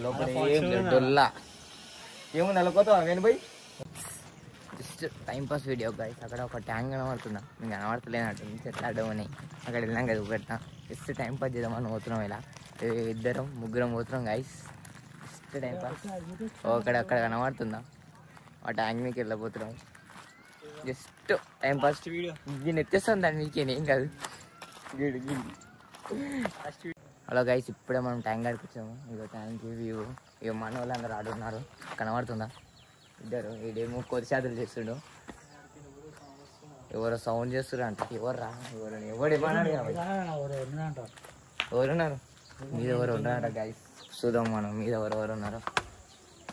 లోపల డొల్లా ఏముంది అలా పోతావా నేను పోయి జస్ట్ టైంపాస్ వీడియో గైస్. అక్కడ ఒక ట్యాంక్ కనబడుతుందా, మీకు కనబడతలేనట్టు చెట్లు అడ్డమని అక్కడ వెళ్ళాం కదా పెడతా. జస్ట్ టైంపాస్ చేద్దామని పోతున్నాం. ఇలా ఇద్దరం ముగ్గురం పోతున్నాం గైస్. Just timepass. అక్కడ కనబడుతుందా ఆ ట్యాంక్ మీకు వెళ్ళబోతున్నాం. జస్ట్ టైంపాస్ దీన్ని ఎత్తేస్తాను దాన్ని మీకేం కాదు. హలో గైస్, ఇప్పుడే మనం ట్యాంక్ కాడికి వచ్చాము. ఇక ట్యాంక్ వ్యూ. ఇక మన వాళ్ళు అందరూ ఆడుతున్నారు కనబడుతుందా. ఇద్దరు ఈడేమో కొద్ది చేతులు చేస్తుండు, ఎవరో సౌండ్ చేస్తున్నారు అంట. ఎవర్రా ఎవరున్నారు మీద ఎవరు ఉన్నారంట గైస్. చూద్దాం మనం మీద ఎవరెవరు ఉన్నారో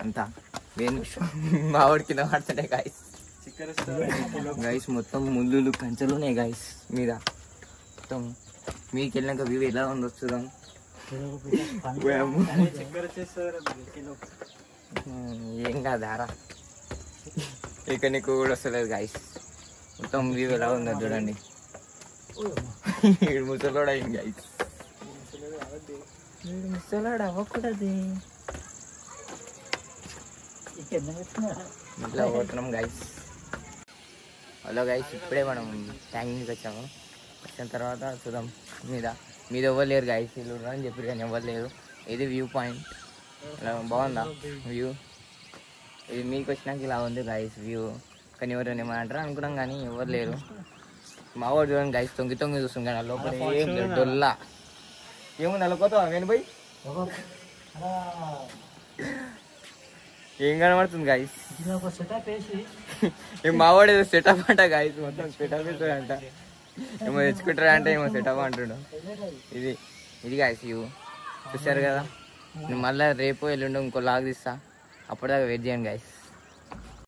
అంతా. మావాడి కింద పడుతుంటే గైస్. గైస్ మొత్తం ముళ్ళు కంచెలు ఉన్నాయి గైస్ మీద. మొత్తం మీకు వెళ్ళినాక వ్యూ ఎలా ఉందో చూద్దాం. ఏం కాదారా ఇక నీకు కూడా వస్తలేదు గైస్. మొత్తం వ్యూ ఎలా ఉందో చూడండి. ముసలోడు అయింది గైస్. ముసలోడు అవ్వకూడదు. ఇట్లా పోతున్నాం గైస్. హలో గైస్, ఇప్పుడే మనం ట్యాంక్ మీదకి వచ్చాము. వచ్చిన తర్వాత చూద్దాం మీద ఎవరు లేరు గైస్. వీళ్ళు అని చెప్పారు కానీ ఎవరు లేరు. ఇది వ్యూ పాయింట్. బాగుందా వ్యూ? ఇది మీకు వచ్చినాక ఇలా ఉంది గైస్ వ్యూ. కానీ ఎవరైనా ఏమని అంటారా అనుకున్నాం కానీ ఎవరు లేరు. మా వాడు చూడండి గైస్, తొంగి చూస్తుంది కానీ లోపల డొల్లా ఏముంది అలా పోతావా నేను పోయి ఏం కనబడుతుంది గైస్. మావాడు ఏదో సెటప్ అంట గైస్. మొత్తం సెటప్ అంట. ఏమో తెచ్చుకుంటారా అంటే ఏమో సెటప్ అంటుండు. ఇది గైస్ వ్యూ చూసారు కదా. మళ్ళీ రేపు ఎల్లుండి ఇంకో లాగ్ తీస్తా. అప్పటిదాకా వెయిట్ చేయండి గైస్.